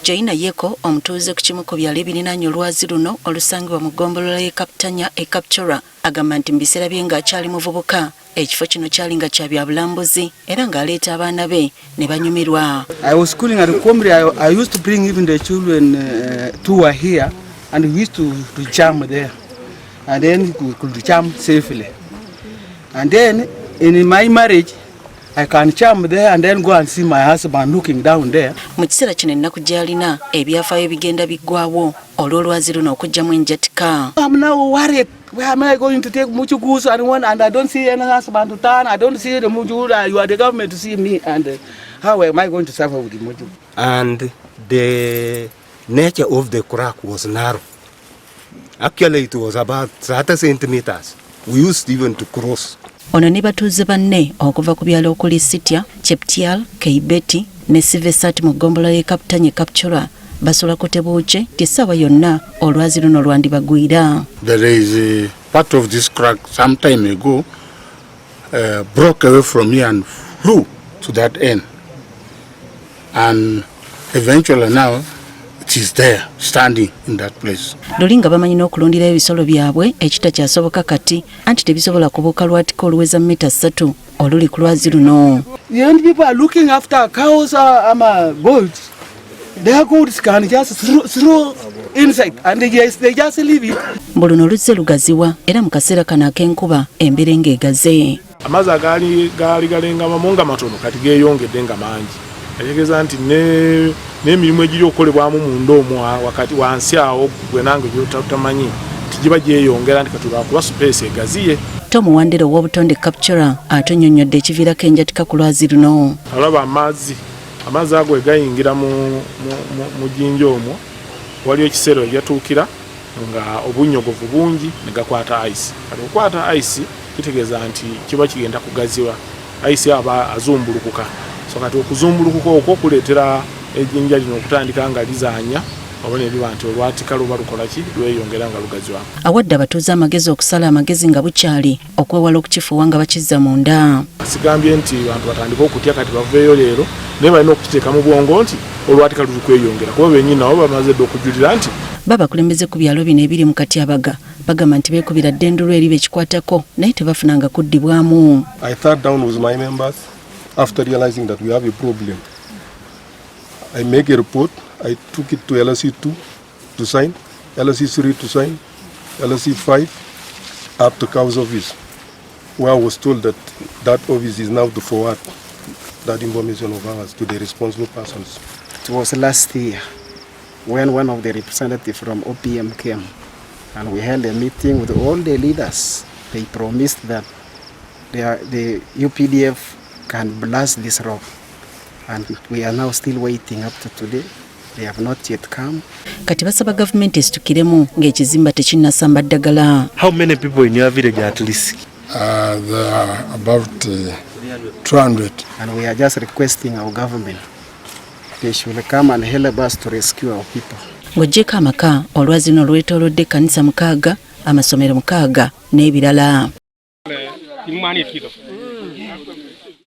Joina Yeko omutuuze ku kimu ku byalo ebirinaanye olwazi luno olusangibwa mu ggombolola y'e Kaptanya e Kapchora agamba nti mu biseera bye ng'akyali muvubuka ekifo kino kyali nga kya byabulambuzi era ng'aleeta abaana be ne banyumirwa. I was schooling at Komri. I used to bring even the children who were here and we used to jam there and then we could jam safely. And then in my marriage I can jump there and then go and see my husband looking down there. Mu kiseera kino ennaku gy'alina ebyafaayo bigenda biggwawo olw'olwazi luno okugyamu enjatika. I'm now worried. Where am I going to take Muchukusu and I don't see any husband to turn. I don't see the Muchukusu. You are the government to see me, and how am I going to suffer with the Muchukusu? And the nature of the crack was narrow. Actually, it was about 30 centimeters. We used even to cross. Ono ne batuuze banne okuva ku byalo okuli Sitya, Cheptial, Keibeti ne Sivesat mu ggombolola y'e Kaptanya Kapchora basobola kutebuuke ti essaawa yonna olwazi luno lwandibagwira. There is a part of this crack some time ago broke away from me and flew to that end. And eventually now it is there standing in that place. Dolinga bamanyi n'okulundira ebisolo byabwe ekitakyasoboka kati anti tebisobola kubuuka lwatika oluweza mita 3 oluli ku lwazi luno. The young people are looking after cows or goats. Their goats can just throw insect and they just leave it. Mbu luno luzze lugaziwa era mu kaseera kano ak'enkuba embeera ng'egaze. Amazzi agaali galenga mamunga matono kati geeyongedde nga mangi. Ategeeza nti n'emirimu egiri okukolebwamu munda omwo wakati wansi awo gwe nange gy'otamanyi tigiba gyeyongera nti kati lwakuba supeesi egaziye. Tom Wandera ow'obutonde Kapchora atonnyonnyodde ekiviirako enjatika ku lwazi luno. Alaba amazzi ago egayingira mu jjinja omwo waliyo ekiseera egyatuukira nga obunnyogovu bungi ne gakwata ayisi. Kati okukwata ayisi kitegeeza nti kiba kigenda kugaziwa ayisi aba azumbulukuka. So kati okuzumbulukuka okwo kuleetera ejjinja lino okutandika nga lizaanya oba ne liba nti olwatika luba lukola ki lweyongera nga lugaziwamu. Awadde abatuuze amagezi okusala amagezi nga bukyali okwewala okukifuuwa nga bakizza munda. Sigambye nti abantu batandika okutya kati baveeyo leero naye balina okukiteeka mu bwongo nti olwatika luli kweyongera kuba bennyini nabo bamaze dde okujulira nti babakulembeze ku byalo bino ebiri mu Katyabaga bagamba nti beekubira ddendulu eri bekikwatako naye tebafunanga kuddibwamu. I sat down with my members after realizing that we have a problem. I make a report. I took it to LSC2 to sign, LSC3 to sign, LSC5 up to COW's office, where I was told that that office is now to forward that information of ours to the responsible persons. It was last year when one of the representatives from OPM came and we held a meeting with all the leaders. They promised that the UPDF can blast this rock, and we are now still waiting up to today. They have not yet come. Kati basaba government esitukiremu ng'ekizimba tekinnasamba ddagala. How many people in your village are at risk? There are about 200. And we are just requesting our government they should come and help us to rescue our people. Ng'oggyeko amaka olwazi luno lwetoolodde ekkanisa 6, amasomero 6 n'ebirala.